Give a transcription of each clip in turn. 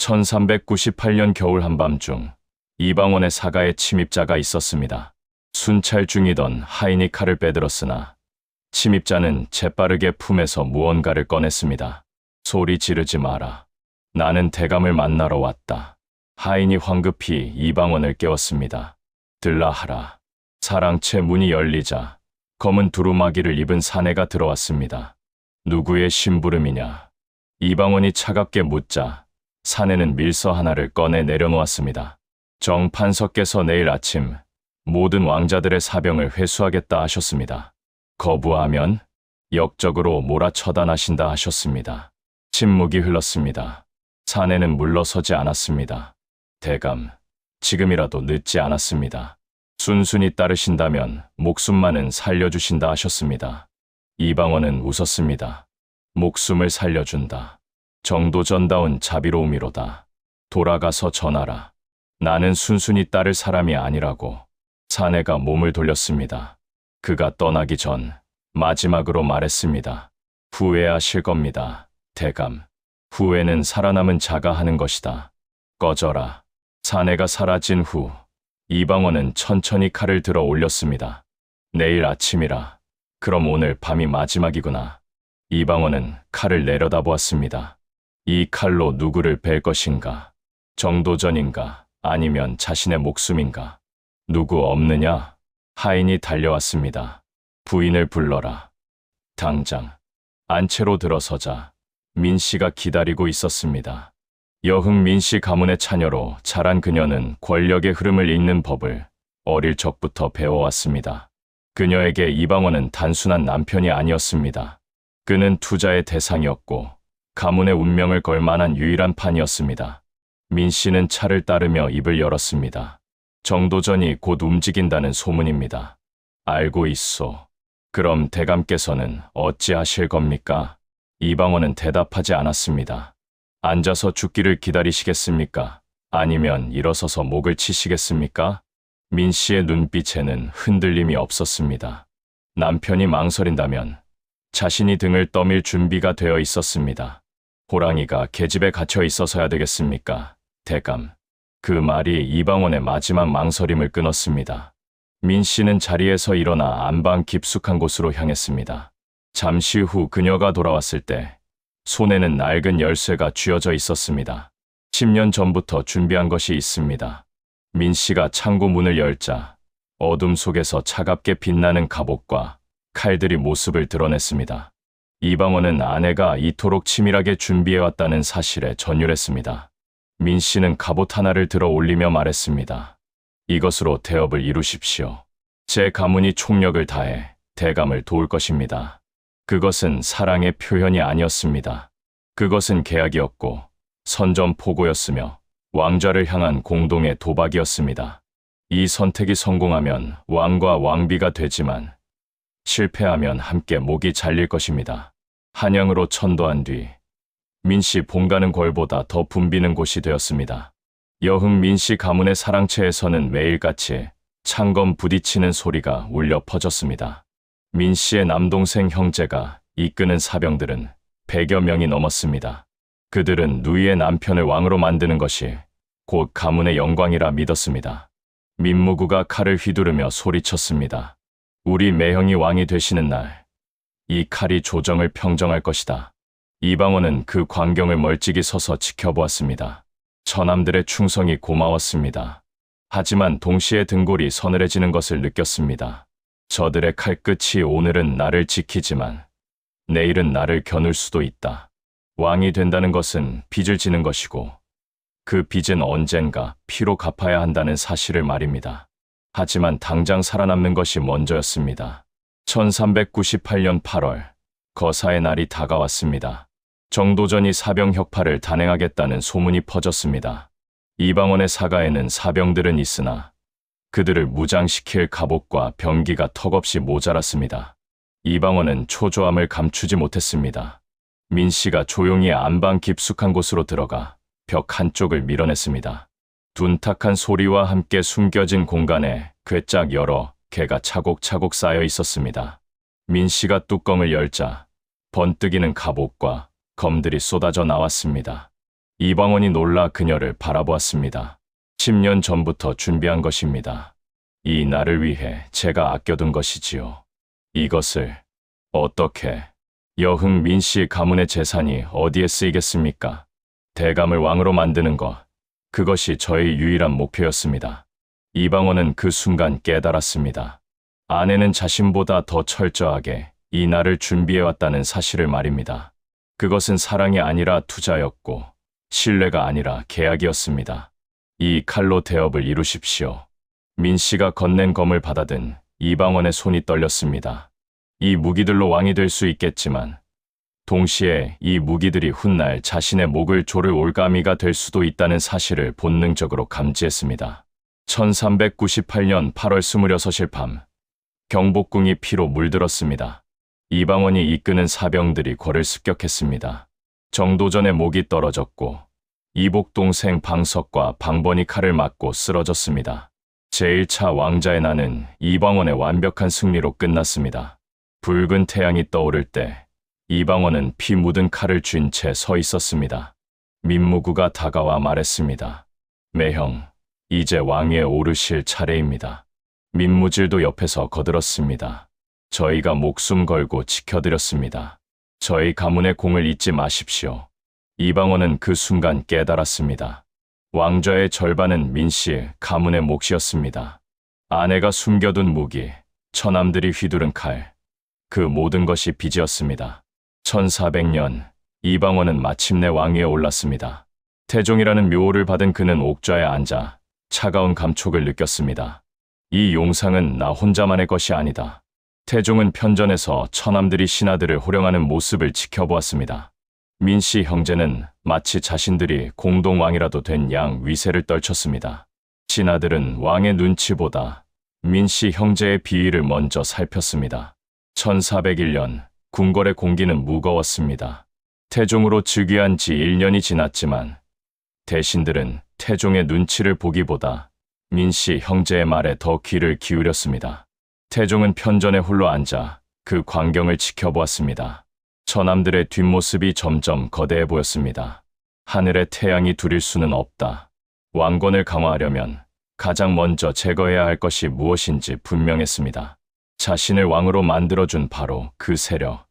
1398년 겨울 한밤중 이방원의 사가에 침입자가 있었습니다. 순찰 중이던 하인이 칼을 빼들었으나 침입자는 재빠르게 품에서 무언가를 꺼냈습니다. 소리 지르지 마라. 나는 대감을 만나러 왔다. 하인이 황급히 이방원을 깨웠습니다. 들라 하라. 사랑채 문이 열리자 검은 두루마기를 입은 사내가 들어왔습니다. 누구의 심부름이냐? 이방원이 차갑게 묻자 사내는 밀서 하나를 꺼내 내려놓았습니다. 정 판서께서 내일 아침 모든 왕자들의 사병을 회수하겠다 하셨습니다. 거부하면 역적으로 몰아처단하신다 하셨습니다. 침묵이 흘렀습니다. 사내는 물러서지 않았습니다. 대감, 지금이라도 늦지 않았습니다. 순순히 따르신다면 목숨만은 살려주신다 하셨습니다. 이방원은 웃었습니다. 목숨을 살려준다. 정도전다운 자비로움이로다. 돌아가서 전하라. 나는 순순히 따를 사람이 아니라고. 사내가 몸을 돌렸습니다. 그가 떠나기 전 마지막으로 말했습니다. 후회하실 겁니다. 대감. 후회는 살아남은 자가 하는 것이다. 꺼져라. 사내가 사라진 후 이방원은 천천히 칼을 들어 올렸습니다. 내일 아침이라. 그럼 오늘 밤이 마지막이구나. 이방원은 칼을 내려다보았습니다. 이 칼로 누구를 벨 것인가? 정도전인가? 아니면 자신의 목숨인가? 누구 없느냐? 하인이 달려왔습니다. 부인을 불러라. 당장. 안채로 들어서자 민씨가 기다리고 있었습니다. 여흥 민씨 가문의 차녀로 자란 그녀는 권력의 흐름을 읽는 법을 어릴 적부터 배워왔습니다. 그녀에게 이방원은 단순한 남편이 아니었습니다. 그는 투자의 대상이었고 가문의 운명을 걸 만한 유일한 판이었습니다. 민씨는 차를 따르며 입을 열었습니다. 정도전이 곧 움직인다는 소문입니다. 알고 있소. 그럼 대감께서는 어찌하실 겁니까? 이방원은 대답하지 않았습니다. 앉아서 죽기를 기다리시겠습니까? 아니면 일어서서 목을 치시겠습니까? 민씨의 눈빛에는 흔들림이 없었습니다. 남편이 망설인다면 자신이 등을 떠밀 준비가 되어 있었습니다. 호랑이가 계집에 갇혀 있어서야 되겠습니까? 대감. 그 말이 이방원의 마지막 망설임을 끊었습니다. 민씨는 자리에서 일어나 안방 깊숙한 곳으로 향했습니다. 잠시 후 그녀가 돌아왔을 때 손에는 낡은 열쇠가 쥐어져 있었습니다. 10년 전부터 준비한 것이 있습니다. 민씨가 창고 문을 열자 어둠 속에서 차갑게 빛나는 갑옷과 칼들이 모습을 드러냈습니다. 이방원은 아내가 이토록 치밀하게 준비해왔다는 사실에 전율했습니다. 민씨는 갑옷 하나를 들어 올리며 말했습니다. 이것으로 태업을 이루십시오. 제 가문이 총력을 다해 대감을 도울 것입니다. 그것은 사랑의 표현이 아니었습니다. 그것은 계약이었고 선전포고였으며 왕좌를 향한 공동의 도박이었습니다. 이 선택이 성공하면 왕과 왕비가 되지만 실패하면 함께 목이 잘릴 것입니다. 한양으로 천도한 뒤 민씨 본가는 궐보다 더 붐비는 곳이 되었습니다. 여흥 민씨 가문의 사랑채에서는 매일같이 창검 부딪히는 소리가 울려 퍼졌습니다. 민씨의 남동생 형제가 이끄는 사병들은 100여 명이 넘었습니다. 그들은 누이의 남편을 왕으로 만드는 것이 곧 가문의 영광이라 믿었습니다. 민무구가 칼을 휘두르며 소리쳤습니다. 우리 매형이 왕이 되시는 날, 이 칼이 조정을 평정할 것이다. 이방원은 그 광경을 멀찍이 서서 지켜보았습니다. 처남들의 충성이 고마웠습니다. 하지만 동시에 등골이 서늘해지는 것을 느꼈습니다. 저들의 칼끝이 오늘은 나를 지키지만 내일은 나를 겨눌 수도 있다. 왕이 된다는 것은 빚을 지는 것이고 그 빚은 언젠가 피로 갚아야 한다는 사실을 말입니다. 하지만 당장 살아남는 것이 먼저였습니다. 1398년 8월 거사의 날이 다가왔습니다. 정도전이 사병 혁파를 단행하겠다는 소문이 퍼졌습니다. 이방원의 사가에는 사병들은 있으나 그들을 무장시킬 갑옷과 병기가 턱없이 모자랐습니다. 이방원은 초조함을 감추지 못했습니다. 민씨가 조용히 안방 깊숙한 곳으로 들어가 벽 한쪽을 밀어냈습니다. 둔탁한 소리와 함께 숨겨진 공간에 괴짝 여러 개가 차곡차곡 쌓여 있었습니다. 민씨가 뚜껑을 열자 번뜩이는 갑옷과 검들이 쏟아져 나왔습니다. 이방원이 놀라 그녀를 바라보았습니다. 10년 전부터 준비한 것입니다. 이 날을 위해 제가 아껴둔 것이지요. 이것을 어떻게? 여흥 민씨 가문의 재산이 어디에 쓰이겠습니까? 대감을 왕으로 만드는 것, 그것이 저의 유일한 목표였습니다. 이방원은 그 순간 깨달았습니다. 아내는 자신보다 더 철저하게 이 날을 준비해왔다는 사실을 말입니다. 그것은 사랑이 아니라 투자였고 신뢰가 아니라 계약이었습니다. 이 칼로 대업을 이루십시오. 민씨가 건넨 검을 받아든 이방원의 손이 떨렸습니다. 이 무기들로 왕이 될 수 있겠지만 동시에 이 무기들이 훗날 자신의 목을 조를 올가미가 될 수도 있다는 사실을 본능적으로 감지했습니다. 1398년 8월 26일 밤, 경복궁이 피로 물들었습니다. 이방원이 이끄는 사병들이 궐을 습격했습니다. 정도전의 목이 떨어졌고 이복 동생 방석과 방번이 칼을 맞고 쓰러졌습니다. 제1차 왕자의 난은 이방원의 완벽한 승리로 끝났습니다. 붉은 태양이 떠오를 때 이방원은 피 묻은 칼을 쥔 채 서 있었습니다. 민무구가 다가와 말했습니다. 매형, 이제 왕위에 오르실 차례입니다. 민무질도 옆에서 거들었습니다. 저희가 목숨 걸고 지켜드렸습니다. 저희 가문의 공을 잊지 마십시오. 이방원은 그 순간 깨달았습니다. 왕좌의 절반은 민씨의 가문의 몫이었습니다. 아내가 숨겨둔 무기, 처남들이 휘두른 칼, 그 모든 것이 빚이었습니다. 1400년, 이방원은 마침내 왕위에 올랐습니다. 태종이라는 묘호를 받은 그는 옥좌에 앉아 차가운 감촉을 느꼈습니다. 이 용상은 나 혼자만의 것이 아니다. 태종은 편전에서 처남들이 신하들을 호령하는 모습을 지켜보았습니다. 민씨 형제는 마치 자신들이 공동왕이라도 된 양 위세를 떨쳤습니다. 신하들은 왕의 눈치보다 민씨 형제의 비위를 먼저 살폈습니다. 1401년, 궁궐의 공기는 무거웠습니다. 태종으로 즉위한 지 1년이 지났지만 대신들은 태종의 눈치를 보기보다 민씨 형제의 말에 더 귀를 기울였습니다. 태종은 편전에 홀로 앉아 그 광경을 지켜보았습니다. 처남들의 뒷모습이 점점 거대해 보였습니다. 하늘에 태양이 두릴 수는 없다. 왕권을 강화하려면 가장 먼저 제거해야 할 것이 무엇인지 분명했습니다. 자신을 왕으로 만들어준 바로 그 세력,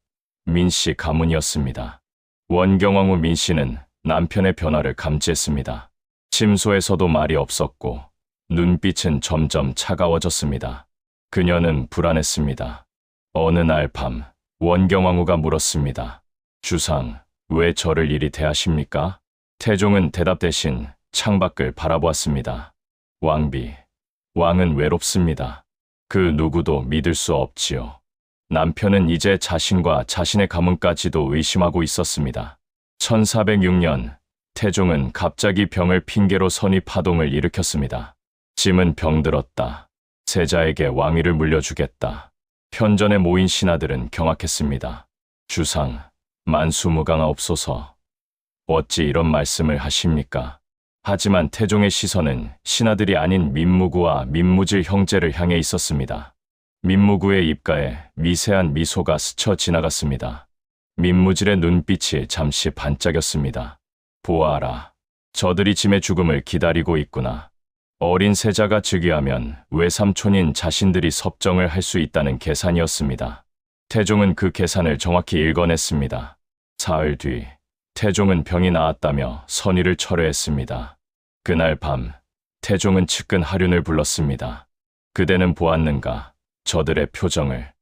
민씨 가문이었습니다. 원경왕후 민씨는 남편의 변화를 감지했습니다. 침소에서도 말이 없었고 눈빛은 점점 차가워졌습니다. 그녀는 불안했습니다. 어느 날 밤, 원경왕후가 물었습니다. 주상, 왜 저를 이리 대하십니까? 태종은 대답 대신 창밖을 바라보았습니다. 왕비, 왕은 외롭습니다. 그 누구도 믿을 수 없지요. 남편은 이제 자신과 자신의 가문까지도 의심하고 있었습니다. 1406년, 태종은 갑자기 병을 핑계로 선의파동을 일으켰습니다. 짐은 병들었다. 세자에게 왕위를 물려주겠다. 편전에 모인 신하들은 경악했습니다. 주상, 만수무강하옵소서. 어찌 이런 말씀을 하십니까? 하지만 태종의 시선은 신하들이 아닌 민무구와 민무질 형제를 향해 있었습니다. 민무구의 입가에 미세한 미소가 스쳐 지나갔습니다. 민무질의 눈빛이 잠시 반짝였습니다. 보아라, 저들이 짐의 죽음을 기다리고 있구나. 어린 세자가 즉위하면 외삼촌인 자신들이 섭정을 할 수 있다는 계산이었습니다. 태종은 그 계산을 정확히 읽어냈습니다. 사흘 뒤, 태종은 병이 나았다며 선의를 철회했습니다. 그날 밤, 태종은 측근 하륜을 불렀습니다. 그대는 보았는가? 저들의 표정을.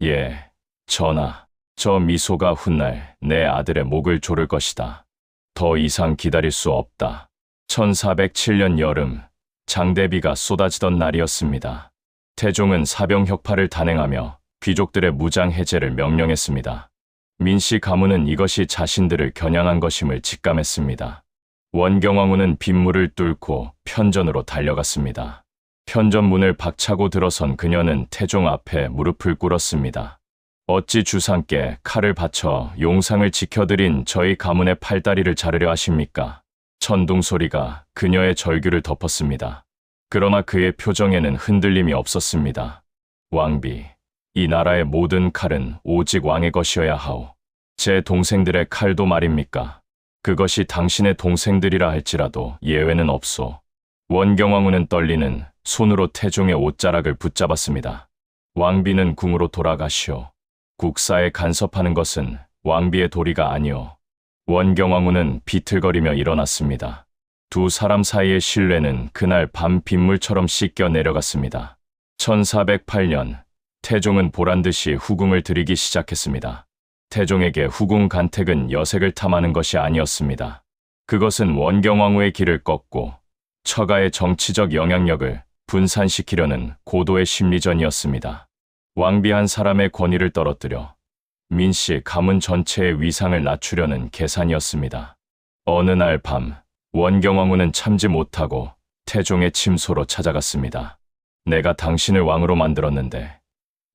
예, 전하. 저 미소가 훗날 내 아들의 목을 조를 것이다. 더 이상 기다릴 수 없다. 1407년 여름, 장대비가 쏟아지던 날이었습니다. 태종은 사병혁파를 단행하며 귀족들의 무장 해제를 명령했습니다. 민씨 가문은 이것이 자신들을 겨냥한 것임을 직감했습니다. 원경왕후는 빗물을 뚫고 편전으로 달려갔습니다. 편전 문을 박차고 들어선 그녀는 태종 앞에 무릎을 꿇었습니다. 어찌 주상께 칼을 바쳐 용상을 지켜드린 저희 가문의 팔다리를 자르려 하십니까? 천둥 소리가 그녀의 절규를 덮었습니다. 그러나 그의 표정에는 흔들림이 없었습니다. 왕비, 이 나라의 모든 칼은 오직 왕의 것이어야 하오. 제 동생들의 칼도 말입니까? 그것이 당신의 동생들이라 할지라도 예외는 없소. 원경왕후는 떨리는 손으로 태종의 옷자락을 붙잡았습니다. 왕비는 궁으로 돌아가시오. 국사에 간섭하는 것은 왕비의 도리가 아니오. 원경왕후는 비틀거리며 일어났습니다. 두 사람 사이의 신뢰는 그날 밤 빗물처럼 씻겨 내려갔습니다. 1408년 태종은 보란듯이 후궁을 들이기 시작했습니다. 태종에게 후궁 간택은 여색을 탐하는 것이 아니었습니다. 그것은 원경왕후의 길을 꺾고 처가의 정치적 영향력을 분산시키려는 고도의 심리전이었습니다. 왕비 한 사람의 권위를 떨어뜨려 민씨 가문 전체의 위상을 낮추려는 계산이었습니다. 어느 날 밤 원경왕후는 참지 못하고 태종의 침소로 찾아갔습니다. 내가 당신을 왕으로 만들었는데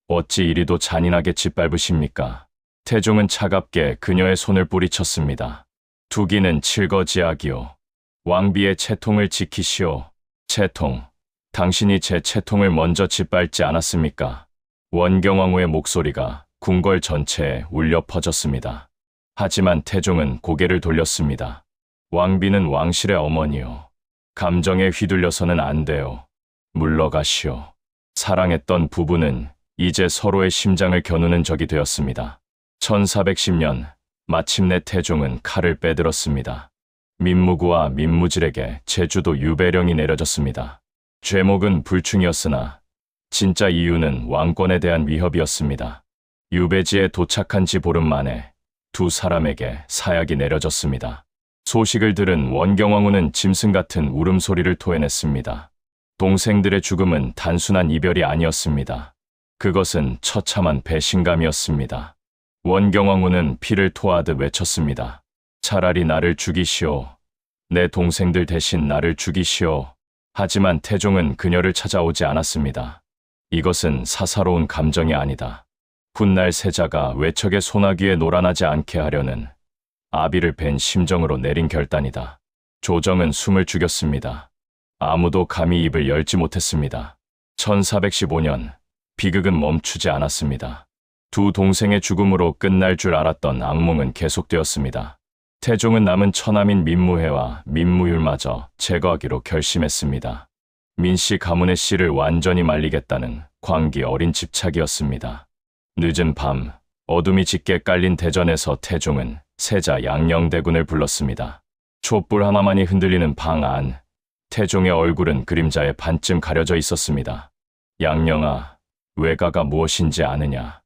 어찌 이리도 잔인하게 짓밟으십니까? 태종은 차갑게 그녀의 손을 뿌리쳤습니다. 투기는 칠거지약이오. 왕비의 채통을 지키시오. 채통, 당신이 제 채통을 먼저 짓밟지 않았습니까? 원경왕후의 목소리가 궁궐 전체에 울려 퍼졌습니다. 하지만 태종은 고개를 돌렸습니다. 왕비는 왕실의 어머니요. 감정에 휘둘려서는 안 돼요. 물러가시오. 사랑했던 부부는 이제 서로의 심장을 겨누는 적이 되었습니다. 1410년 마침내 태종은 칼을 빼들었습니다. 민무구와 민무질에게 제주도 유배령이 내려졌습니다. 죄목은 불충이었으나 진짜 이유는 왕권에 대한 위협이었습니다. 유배지에 도착한 지 보름 만에 두 사람에게 사약이 내려졌습니다. 소식을 들은 원경왕후는 짐승 같은 울음소리를 토해냈습니다. 동생들의 죽음은 단순한 이별이 아니었습니다. 그것은 처참한 배신감이었습니다. 원경왕후는 피를 토하듯 외쳤습니다. 차라리 나를 죽이시오. 내 동생들 대신 나를 죽이시오. 하지만 태종은 그녀를 찾아오지 않았습니다. 이것은 사사로운 감정이 아니다. 훗날 세자가 외척의 소나기에 놀아나지 않게 하려는 아비를 벤 심정으로 내린 결단이다. 조정은 숨을 죽였습니다. 아무도 감히 입을 열지 못했습니다. 1415년 비극은 멈추지 않았습니다. 두 동생의 죽음으로 끝날 줄 알았던 악몽은 계속되었습니다. 태종은 남은 처남인 민무회와 민무율마저 제거하기로 결심했습니다. 민씨 가문의 씨를 완전히 말리겠다는 광기 어린 집착이었습니다. 늦은 밤 어둠이 짙게 깔린 대전에서 태종은 세자 양녕대군을 불렀습니다. 촛불 하나만이 흔들리는 방 안, 태종의 얼굴은 그림자에 반쯤 가려져 있었습니다. 양녕아, 외가가 무엇인지 아느냐?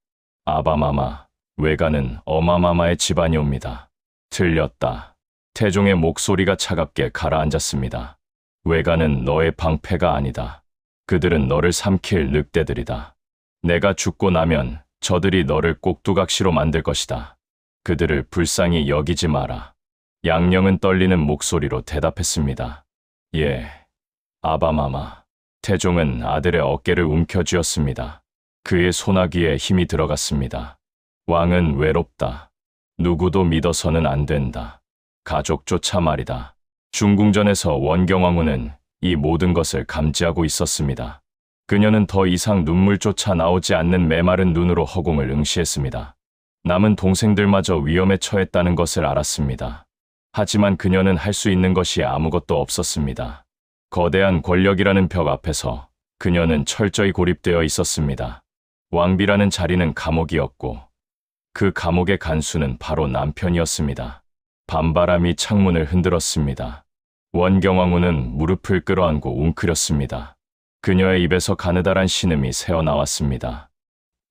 아바마마, 외가는 어마마마의 집안이옵니다. 틀렸다. 태종의 목소리가 차갑게 가라앉았습니다. 외가는 너의 방패가 아니다. 그들은 너를 삼킬 늑대들이다. 내가 죽고 나면 저들이 너를 꼭두각시로 만들 것이다. 그들을 불쌍히 여기지 마라. 양녕은 떨리는 목소리로 대답했습니다. 예, 아바마마. 태종은 아들의 어깨를 움켜쥐었습니다. 그의 소나기에 힘이 들어갔습니다. 왕은 외롭다. 누구도 믿어서는 안 된다. 가족조차 말이다. 중궁전에서 원경왕후는 이 모든 것을 감지하고 있었습니다. 그녀는 더 이상 눈물조차 나오지 않는 메마른 눈으로 허공을 응시했습니다. 남은 동생들마저 위험에 처했다는 것을 알았습니다. 하지만 그녀는 할 수 있는 것이 아무것도 없었습니다. 거대한 권력이라는 벽 앞에서 그녀는 철저히 고립되어 있었습니다. 왕비라는 자리는 감옥이었고 그 감옥의 간수는 바로 남편이었습니다. 밤바람이 창문을 흔들었습니다. 원경왕후는 무릎을 끌어안고 웅크렸습니다. 그녀의 입에서 가느다란 신음이 새어나왔습니다.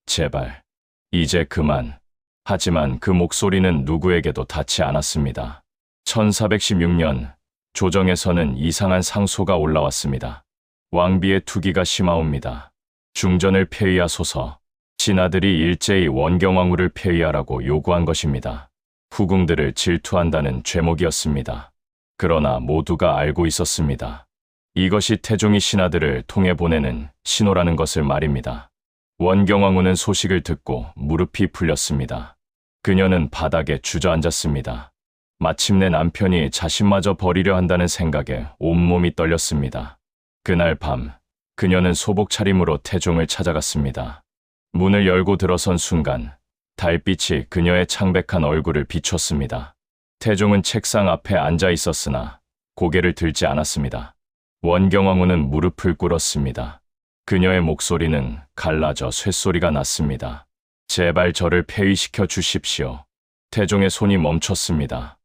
제발, 이제 그만. 하지만 그 목소리는 누구에게도 닿지 않았습니다. 1416년 조정에서는 이상한 상소가 올라왔습니다. 왕비의 투기가 심하옵니다. 중전을 폐위하소서. 신하들이 일제히 원경왕후를 폐위하라고 요구한 것입니다. 후궁들을 질투한다는 죄목이었습니다. 그러나 모두가 알고 있었습니다. 이것이 태종이 신하들을 통해 보내는 신호라는 것을 말입니다. 원경왕후는 소식을 듣고 무릎이 풀렸습니다. 그녀는 바닥에 주저앉았습니다. 마침내 남편이 자신마저 버리려 한다는 생각에 온몸이 떨렸습니다. 그날 밤 그녀는 소복 차림으로 태종을 찾아갔습니다. 문을 열고 들어선 순간 달빛이 그녀의 창백한 얼굴을 비췄습니다. 태종은 책상 앞에 앉아 있었으나 고개를 들지 않았습니다. 원경왕후는 무릎을 꿇었습니다. 그녀의 목소리는 갈라져 쇳소리가 났습니다. 제발 저를 폐위시켜 주십시오. 태종의 손이 멈췄습니다.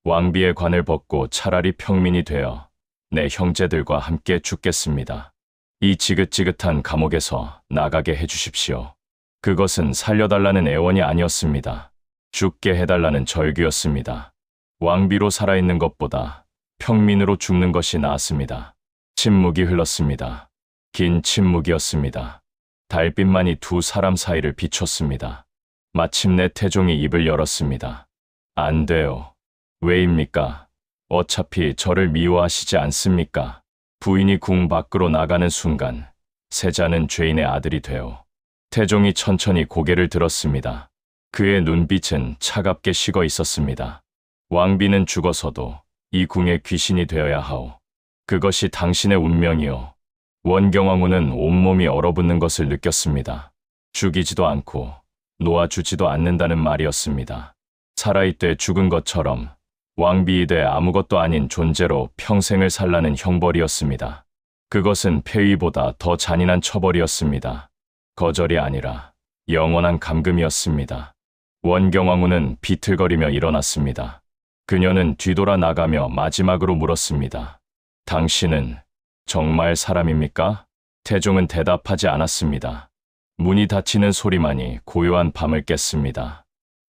왕비의 관을 벗고 차라리 평민이 되어 내 형제들과 함께 죽겠습니다. 이 지긋지긋한 감옥에서 나가게 해주십시오. 그것은 살려달라는 애원이 아니었습니다. 죽게 해달라는 절규였습니다. 왕비로 살아있는 것보다 평민으로 죽는 것이 나았습니다. 침묵이 흘렀습니다. 긴 침묵이었습니다. 달빛만이 두 사람 사이를 비췄습니다. 마침내 태종이 입을 열었습니다. 안 돼요. 왜입니까? 어차피 저를 미워하시지 않습니까? 부인이 궁 밖으로 나가는 순간 세자는 죄인의 아들이 되어. 태종이 천천히 고개를 들었습니다. 그의 눈빛은 차갑게 식어 있었습니다. 왕비는 죽어서도 이 궁의 귀신이 되어야 하오. 그것이 당신의 운명이오. 원경왕후는 온몸이 얼어붙는 것을 느꼈습니다. 죽이지도 않고 놓아주지도 않는다는 말이었습니다. 살아있되 죽은 것처럼 왕비이되 아무것도 아닌 존재로 평생을 살라는 형벌이었습니다. 그것은 폐위보다 더 잔인한 처벌이었습니다. 거절이 아니라 영원한 감금이었습니다. 원경왕후는 비틀거리며 일어났습니다. 그녀는 뒤돌아 나가며 마지막으로 물었습니다. 당신은 정말 사람입니까? 태종은 대답하지 않았습니다. 문이 닫히는 소리만이 고요한 밤을 깼습니다.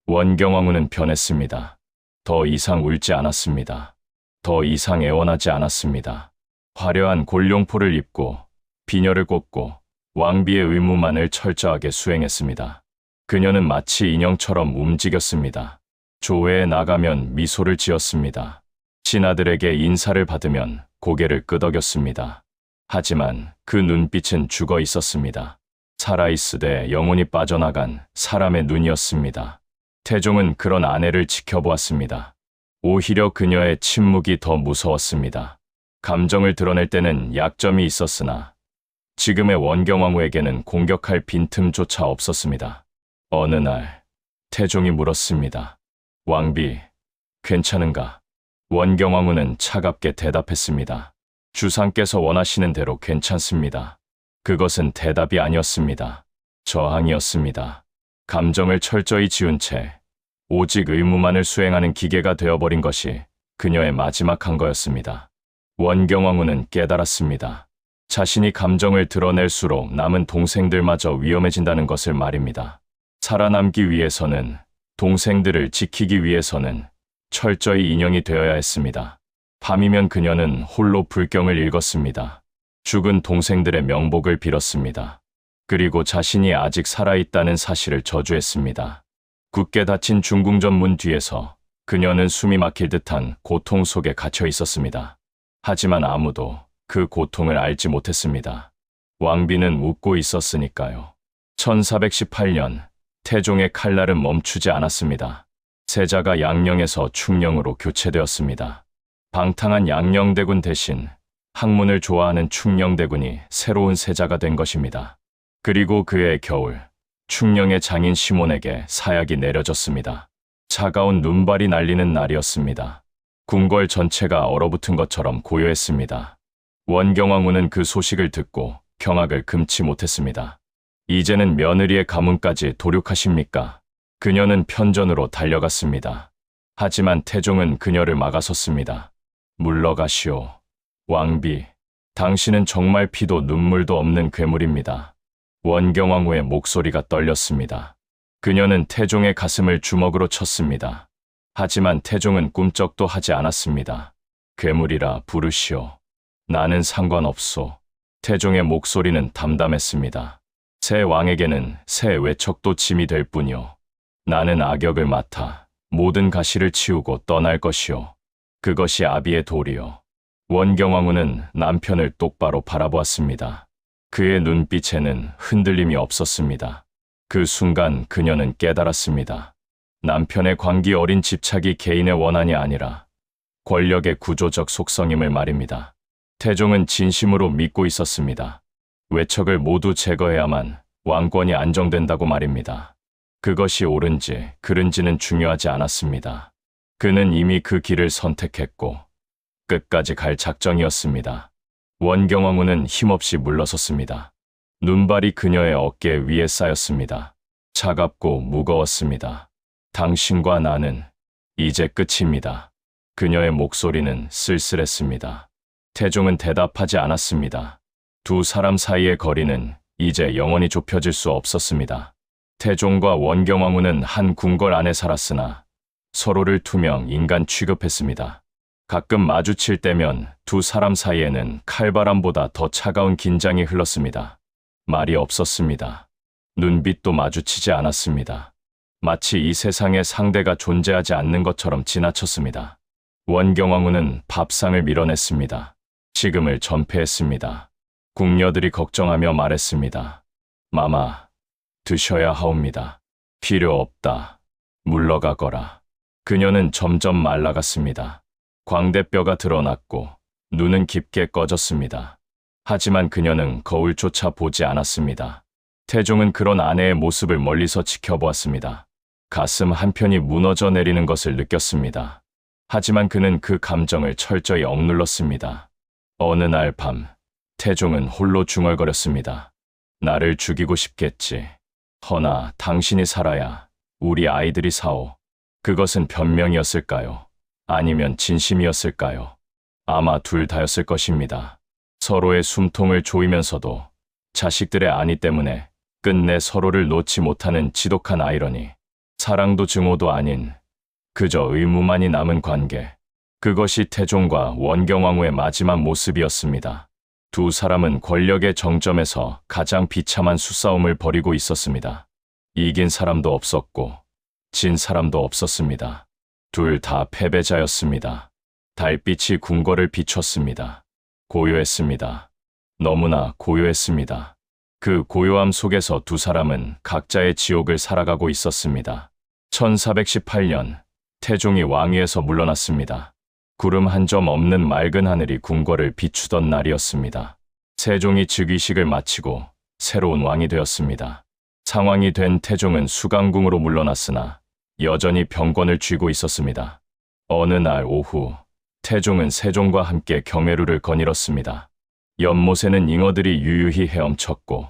원경왕후는 변했습니다. 더 이상 울지 않았습니다. 더 이상 애원하지 않았습니다. 화려한 골룡포를 입고 비녀를 꽂고 왕비의 의무만을 철저하게 수행했습니다. 그녀는 마치 인형처럼 움직였습니다. 조회에 나가면 미소를 지었습니다. 신하들에게 인사를 받으면 고개를 끄덕였습니다. 하지만 그 눈빛은 죽어 있었습니다. 살아있으되 영혼이 빠져나간 사람의 눈이었습니다. 태종은 그런 아내를 지켜보았습니다. 오히려 그녀의 침묵이 더 무서웠습니다. 감정을 드러낼 때는 약점이 있었으나 지금의 원경왕후에게는 공격할 빈틈조차 없었습니다. 어느 날 태종이 물었습니다. 왕비, 괜찮은가? 원경왕후는 차갑게 대답했습니다. 주상께서 원하시는 대로 괜찮습니다. 그것은 대답이 아니었습니다. 저항이었습니다. 감정을 철저히 지운 채 오직 의무만을 수행하는 기계가 되어버린 것이 그녀의 마지막 한거였습니다. 원경왕후는 깨달았습니다. 자신이 감정을 드러낼수록 남은 동생들마저 위험해진다는 것을 말입니다. 살아남기 위해서는, 동생들을 지키기 위해서는 철저히 인형이 되어야 했습니다. 밤이면 그녀는 홀로 불경을 읽었습니다. 죽은 동생들의 명복을 빌었습니다. 그리고 자신이 아직 살아있다는 사실을 저주했습니다. 굳게 닫힌 중궁전 문 뒤에서 그녀는 숨이 막힐 듯한 고통 속에 갇혀 있었습니다. 하지만 아무도 그 고통을 알지 못했습니다. 왕비는 웃고 있었으니까요. 1418년 태종의 칼날은 멈추지 않았습니다. 세자가 양령에서 충령으로 교체되었습니다. 방탕한 양령대군 대신 학문을 좋아하는 충령대군이 새로운 세자가 된 것입니다. 그리고 그해 겨울, 충령의 장인 시몬에게 사약이 내려졌습니다. 차가운 눈발이 날리는 날이었습니다. 궁궐 전체가 얼어붙은 것처럼 고요했습니다. 원경왕후는 그 소식을 듣고 경악을 금치 못했습니다. 이제는 며느리의 가문까지 도륙하십니까? 그녀는 편전으로 달려갔습니다. 하지만 태종은 그녀를 막아섰습니다. 물러가시오. 왕비, 당신은 정말 피도 눈물도 없는 괴물입니다. 원경왕후의 목소리가 떨렸습니다. 그녀는 태종의 가슴을 주먹으로 쳤습니다. 하지만 태종은 꿈쩍도 하지 않았습니다. 괴물이라 부르시오. 나는 상관없소. 태종의 목소리는 담담했습니다. 새 왕에게는 새 외척도 짐이 될 뿐이오. 나는 악역을 맡아 모든 가시를 치우고 떠날 것이오. 그것이 아비의 도리오. 원경왕후는 남편을 똑바로 바라보았습니다. 그의 눈빛에는 흔들림이 없었습니다. 그 순간 그녀는 깨달았습니다. 남편의 광기 어린 집착이 개인의 원한이 아니라 권력의 구조적 속성임을 말입니다. 태종은 진심으로 믿고 있었습니다. 외척을 모두 제거해야만 왕권이 안정된다고 말입니다. 그것이 옳은지 그른지는 중요하지 않았습니다. 그는 이미 그 길을 선택했고 끝까지 갈 작정이었습니다. 원경왕후는 힘없이 물러섰습니다. 눈발이 그녀의 어깨 위에 쌓였습니다. 차갑고 무거웠습니다. 당신과 나는 이제 끝입니다. 그녀의 목소리는 쓸쓸했습니다. 태종은 대답하지 않았습니다. 두 사람 사이의 거리는 이제 영원히 좁혀질 수 없었습니다. 태종과 원경왕후는 한 궁궐 안에 살았으나 서로를 투명 인간 취급했습니다. 가끔 마주칠 때면 두 사람 사이에는 칼바람보다 더 차가운 긴장이 흘렀습니다. 말이 없었습니다. 눈빛도 마주치지 않았습니다. 마치 이 세상에 상대가 존재하지 않는 것처럼 지나쳤습니다. 원경왕후는 밥상을 밀어냈습니다. 식음을 전폐했습니다. 궁녀들이 걱정하며 말했습니다. 마마, 드셔야 하옵니다. 필요 없다. 물러가거라. 그녀는 점점 말라갔습니다. 광대뼈가 드러났고 눈은 깊게 꺼졌습니다. 하지만 그녀는 거울조차 보지 않았습니다. 태종은 그런 아내의 모습을 멀리서 지켜보았습니다. 가슴 한편이 무너져 내리는 것을 느꼈습니다. 하지만 그는 그 감정을 철저히 억눌렀습니다. 어느 날 밤, 태종은 홀로 중얼거렸습니다. 나를 죽이고 싶겠지. 허나 당신이 살아야 우리 아이들이 사오. 그것은 변명이었을까요? 아니면 진심이었을까요? 아마 둘 다였을 것입니다. 서로의 숨통을 조이면서도 자식들의 안위 때문에 끝내 서로를 놓지 못하는 지독한 아이러니. 사랑도 증오도 아닌 그저 의무만이 남은 관계. 그것이 태종과 원경왕후의 마지막 모습이었습니다. 두 사람은 권력의 정점에서 가장 비참한 수싸움을 벌이고 있었습니다. 이긴 사람도 없었고 진 사람도 없었습니다. 둘 다 패배자였습니다. 달빛이 궁궐을 비췄습니다. 고요했습니다. 너무나 고요했습니다. 그 고요함 속에서 두 사람은 각자의 지옥을 살아가고 있었습니다. 1418년, 태종이 왕위에서 물러났습니다. 구름 한 점 없는 맑은 하늘이 궁궐을 비추던 날이었습니다. 세종이 즉위식을 마치고 새로운 왕이 되었습니다. 상왕이 된 태종은 수강궁으로 물러났으나 여전히 병권을 쥐고 있었습니다. 어느 날 오후, 태종은 세종과 함께 경회루를 거닐었습니다. 연못에는 잉어들이 유유히 헤엄쳤고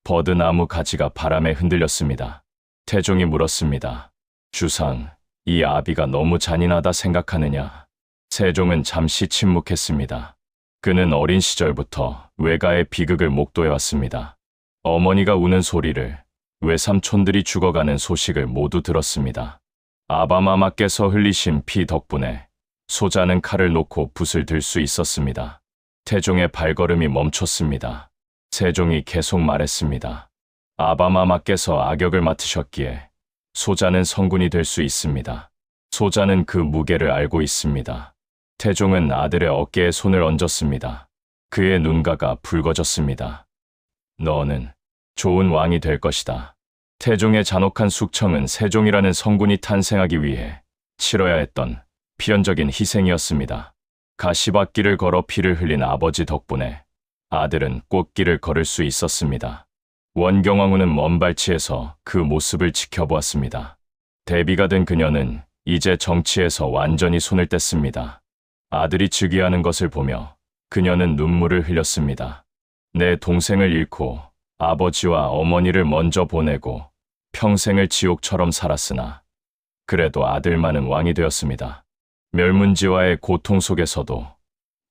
버드나무 가지가 바람에 흔들렸습니다. 태종이 물었습니다. 주상, 이 아비가 너무 잔인하다 생각하느냐? 세종은 잠시 침묵했습니다. 그는 어린 시절부터 외가의 비극을 목도해왔습니다. 어머니가 우는 소리를, 외삼촌들이 죽어가는 소식을 모두 들었습니다. 아바마마께서 흘리신 피 덕분에 소자는 칼을 놓고 붓을 들 수 있었습니다. 태종의 발걸음이 멈췄습니다. 세종이 계속 말했습니다. 아바마마께서 악역을 맡으셨기에 소자는 성군이 될 수 있습니다. 소자는 그 무게를 알고 있습니다. 태종은 아들의 어깨에 손을 얹었습니다. 그의 눈가가 붉어졌습니다. 너는 좋은 왕이 될 것이다. 태종의 잔혹한 숙청은 세종이라는 성군이 탄생하기 위해 치러야 했던 필연적인 희생이었습니다. 가시밭길을 걸어 피를 흘린 아버지 덕분에 아들은 꽃길을 걸을 수 있었습니다. 원경왕후는 먼 발치에서 그 모습을 지켜보았습니다. 대비가 된 그녀는 이제 정치에서 완전히 손을 뗐습니다. 아들이 즉위하는 것을 보며 그녀는 눈물을 흘렸습니다. 내 동생을 잃고 아버지와 어머니를 먼저 보내고 평생을 지옥처럼 살았으나 그래도 아들만은 왕이 되었습니다. 멸문지와의 고통 속에서도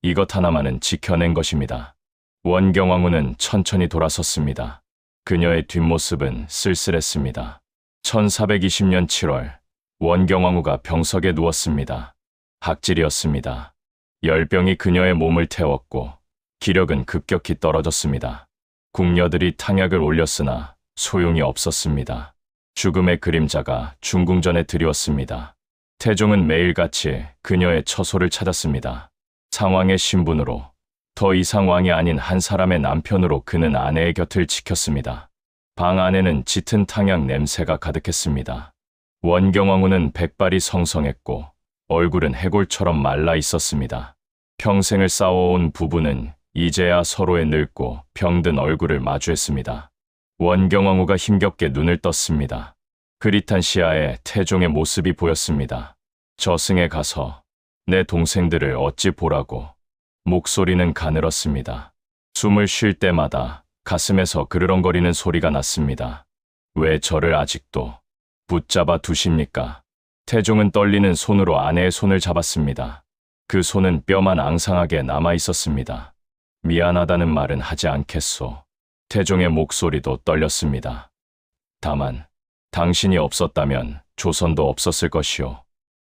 이것 하나만은 지켜낸 것입니다. 원경왕후는 천천히 돌아섰습니다. 그녀의 뒷모습은 쓸쓸했습니다. 1420년 7월, 원경왕후가 병석에 누웠습니다. 학질이었습니다. 열병이 그녀의 몸을 태웠고 기력은 급격히 떨어졌습니다. 궁녀들이 탕약을 올렸으나 소용이 없었습니다. 죽음의 그림자가 중궁전에 드리웠습니다. 태종은 매일같이 그녀의 처소를 찾았습니다. 상왕의 신분으로, 더 이상 왕이 아닌 한 사람의 남편으로 그는 아내의 곁을 지켰습니다. 방 안에는 짙은 탕약 냄새가 가득했습니다. 원경왕후는 백발이 성성했고 얼굴은 해골처럼 말라 있었습니다. 평생을 싸워온 부부는 이제야 서로의 늙고 병든 얼굴을 마주했습니다. 원경왕후가 힘겹게 눈을 떴습니다. 흐릿한 시야에 태종의 모습이 보였습니다. 저승에 가서 내 동생들을 어찌 보라고. 목소리는 가늘었습니다. 숨을 쉴 때마다 가슴에서 그르렁거리는 소리가 났습니다. 왜 저를 아직도 붙잡아 두십니까? 태종은 떨리는 손으로 아내의 손을 잡았습니다. 그 손은 뼈만 앙상하게 남아 있었습니다. 미안하다는 말은 하지 않겠소. 태종의 목소리도 떨렸습니다. 다만 당신이 없었다면 조선도 없었을 것이오.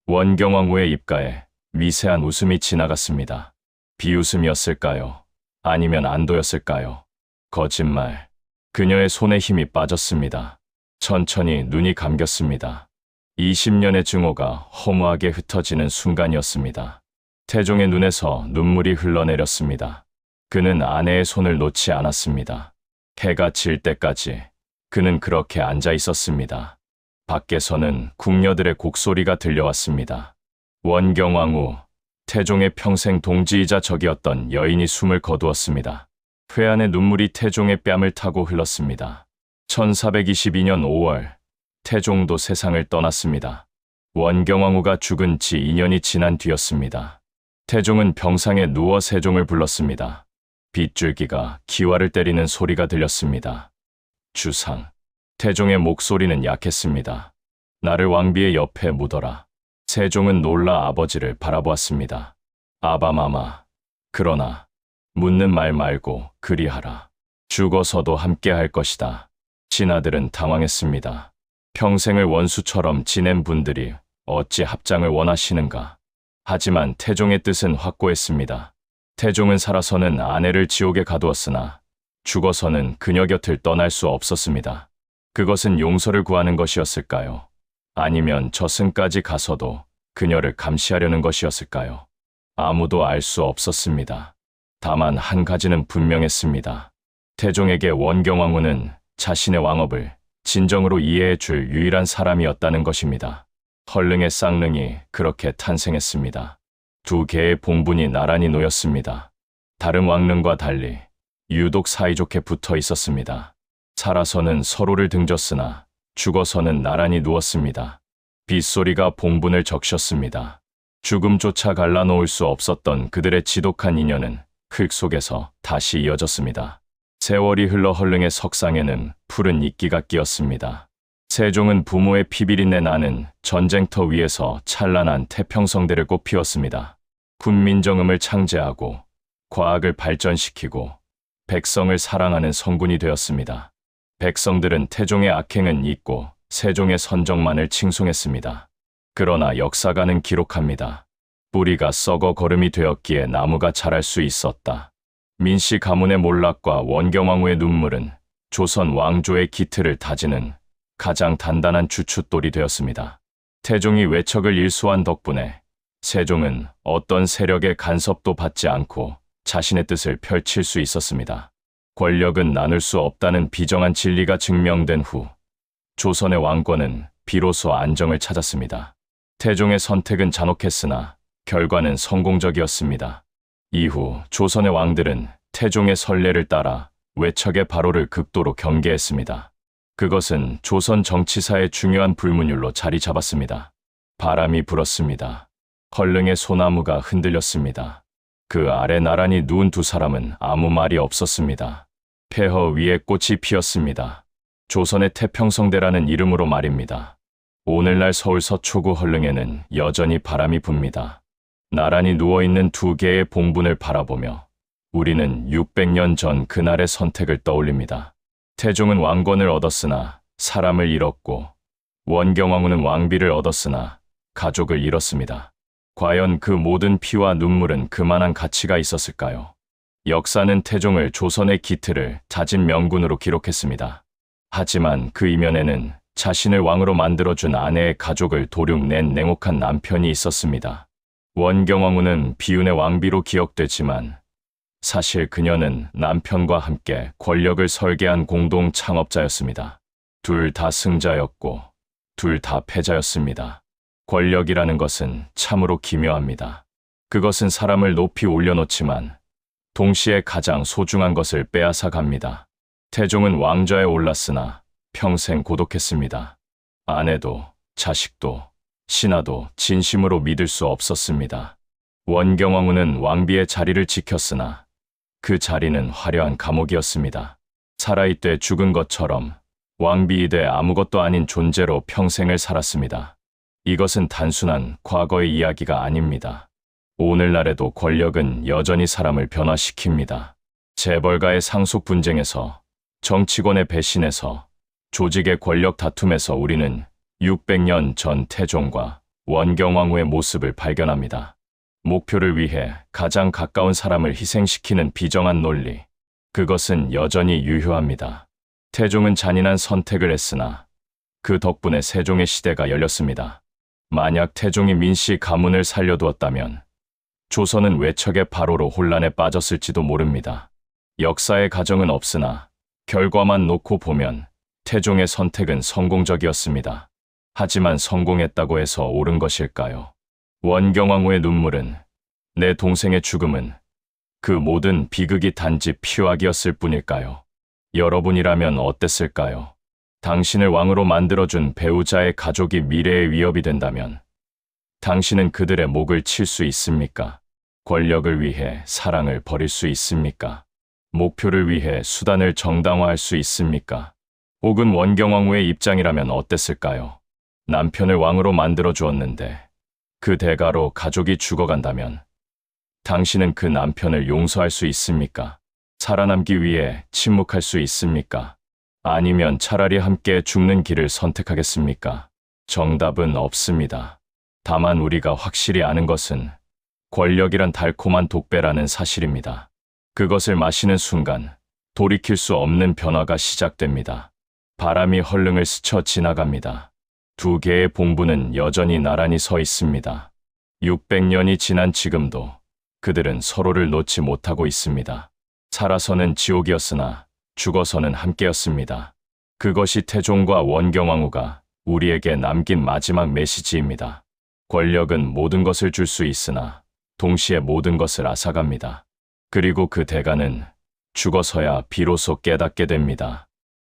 원경왕후의 입가에 미세한 웃음이 지나갔습니다. 비웃음이었을까요? 아니면 안도였을까요? 거짓말. 그녀의 손에 힘이 빠졌습니다. 천천히 눈이 감겼습니다. 20년의 증오가 허무하게 흩어지는 순간이었습니다. 태종의 눈에서 눈물이 흘러내렸습니다. 그는 아내의 손을 놓지 않았습니다. 해가 질 때까지 그는 그렇게 앉아 있었습니다. 밖에서는 궁녀들의 곡소리가 들려왔습니다. 원경왕후, 태종의 평생 동지이자 적이었던 여인이 숨을 거두었습니다. 회한의 눈물이 태종의 뺨을 타고 흘렀습니다. 1422년 5월, 태종도 세상을 떠났습니다. 원경왕후가 죽은 지 2년이 지난 뒤였습니다. 태종은 병상에 누워 세종을 불렀습니다. 빗줄기가 기와를 때리는 소리가 들렸습니다. 주상. 태종의 목소리는 약했습니다. 나를 왕비의 옆에 묻어라. 세종은 놀라 아버지를 바라보았습니다. 아바마마. 그러나 묻는 말 말고 그리하라. 죽어서도 함께 할 것이다. 신하들은 당황했습니다. 평생을 원수처럼 지낸 분들이 어찌 합장을 원하시는가. 하지만 태종의 뜻은 확고했습니다. 태종은 살아서는 아내를 지옥에 가두었으나 죽어서는 그녀 곁을 떠날 수 없었습니다. 그것은 용서를 구하는 것이었을까요? 아니면 저승까지 가서도 그녀를 감시하려는 것이었을까요? 아무도 알 수 없었습니다. 다만 한 가지는 분명했습니다. 태종에게 원경왕후는 자신의 왕업을 진정으로 이해해 줄 유일한 사람이었다는 것입니다. 헐릉의 쌍릉이 그렇게 탄생했습니다. 두 개의 봉분이 나란히 놓였습니다. 다른 왕릉과 달리 유독 사이좋게 붙어 있었습니다. 살아서는 서로를 등졌으나 죽어서는 나란히 누웠습니다. 빗소리가 봉분을 적셨습니다. 죽음조차 갈라놓을 수 없었던 그들의 지독한 인연은 흙 속에서 다시 이어졌습니다. 세월이 흘러 헐릉의 석상에는 푸른 이끼가 끼었습니다. 세종은 부모의 피비린내 나는 전쟁터 위에서 찬란한 태평성대를 꽃피웠습니다. 훈민정음을 창제하고 과학을 발전시키고 백성을 사랑하는 성군이 되었습니다. 백성들은 태종의 악행은 잊고 세종의 선정만을 칭송했습니다. 그러나 역사가는 기록합니다. 뿌리가 썩어 거름이 되었기에 나무가 자랄 수 있었다. 민씨 가문의 몰락과 원경왕후의 눈물은 조선 왕조의 기틀을 다지는 가장 단단한 주춧돌이 되었습니다. 태종이 외척을 일소한 덕분에 세종은 어떤 세력의 간섭도 받지 않고 자신의 뜻을 펼칠 수 있었습니다. 권력은 나눌 수 없다는 비정한 진리가 증명된 후 조선의 왕권은 비로소 안정을 찾았습니다. 태종의 선택은 잔혹했으나 결과는 성공적이었습니다. 이후 조선의 왕들은 태종의 선례를 따라 외척의 발호를 극도로 경계했습니다. 그것은 조선 정치사의 중요한 불문율로 자리 잡았습니다. 바람이 불었습니다. 헐릉의 소나무가 흔들렸습니다. 그 아래 나란히 누운 두 사람은 아무 말이 없었습니다. 폐허 위에 꽃이 피었습니다. 조선의 태평성대라는 이름으로 말입니다. 오늘날 서울 서초구 헐릉에는 여전히 바람이 붑니다. 나란히 누워있는 두 개의 봉분을 바라보며 우리는 600년 전 그날의 선택을 떠올립니다. 태종은 왕권을 얻었으나 사람을 잃었고 원경왕후는 왕비를 얻었으나 가족을 잃었습니다. 과연 그 모든 피와 눈물은 그만한 가치가 있었을까요? 역사는 태종을 조선의 기틀을 다진 명군으로 기록했습니다. 하지만 그 이면에는 자신을 왕으로 만들어준 아내의 가족을 도륙낸 냉혹한 남편이 있었습니다. 원경왕후는 비운의 왕비로 기억되지만 사실 그녀는 남편과 함께 권력을 설계한 공동 창업자였습니다. 둘 다 승자였고 둘 다 패자였습니다. 권력이라는 것은 참으로 기묘합니다. 그것은 사람을 높이 올려놓지만 동시에 가장 소중한 것을 빼앗아 갑니다. 태종은 왕좌에 올랐으나 평생 고독했습니다. 아내도 자식도 신하도 진심으로 믿을 수 없었습니다. 원경왕후는 왕비의 자리를 지켰으나 그 자리는 화려한 감옥이었습니다. 살아있되 죽은 것처럼 왕비이되 아무것도 아닌 존재로 평생을 살았습니다. 이것은 단순한 과거의 이야기가 아닙니다. 오늘날에도 권력은 여전히 사람을 변화시킵니다. 재벌가의 상속 분쟁에서, 정치권의 배신에서, 조직의 권력 다툼에서 우리는 600년 전 태종과 원경왕후의 모습을 발견합니다. 목표를 위해 가장 가까운 사람을 희생시키는 비정한 논리. 그것은 여전히 유효합니다. 태종은 잔인한 선택을 했으나 그 덕분에 세종의 시대가 열렸습니다. 만약 태종이 민씨 가문을 살려두었다면 조선은 외척의 바로로 혼란에 빠졌을지도 모릅니다. 역사의 가정은 없으나 결과만 놓고 보면 태종의 선택은 성공적이었습니다. 하지만 성공했다고 해서 옳은 것일까요? 원경왕후의 눈물은, 내 동생의 죽음은 그 모든 비극이 단지 피화기였을 뿐일까요? 여러분이라면 어땠을까요? 당신을 왕으로 만들어준 배우자의 가족이 미래의 위협이 된다면 당신은 그들의 목을 칠 수 있습니까? 권력을 위해 사랑을 버릴 수 있습니까? 목표를 위해 수단을 정당화할 수 있습니까? 혹은 원경왕후의 입장이라면 어땠을까요? 남편을 왕으로 만들어 주었는데 그 대가로 가족이 죽어간다면 당신은 그 남편을 용서할 수 있습니까? 살아남기 위해 침묵할 수 있습니까? 아니면 차라리 함께 죽는 길을 선택하겠습니까? 정답은 없습니다. 다만 우리가 확실히 아는 것은 권력이란 달콤한 독배라는 사실입니다. 그것을 마시는 순간 돌이킬 수 없는 변화가 시작됩니다. 바람이 헐릉을 스쳐 지나갑니다. 두 개의 봉부는 여전히 나란히 서 있습니다. 600년이 지난 지금도 그들은 서로를 놓지 못하고 있습니다. 살아서는 지옥이었으나 죽어서는 함께였습니다. 그것이 태종과 원경왕후가 우리에게 남긴 마지막 메시지입니다. 권력은 모든 것을 줄 수 있으나 동시에 모든 것을 앗아갑니다. 그리고 그 대가는 죽어서야 비로소 깨닫게 됩니다.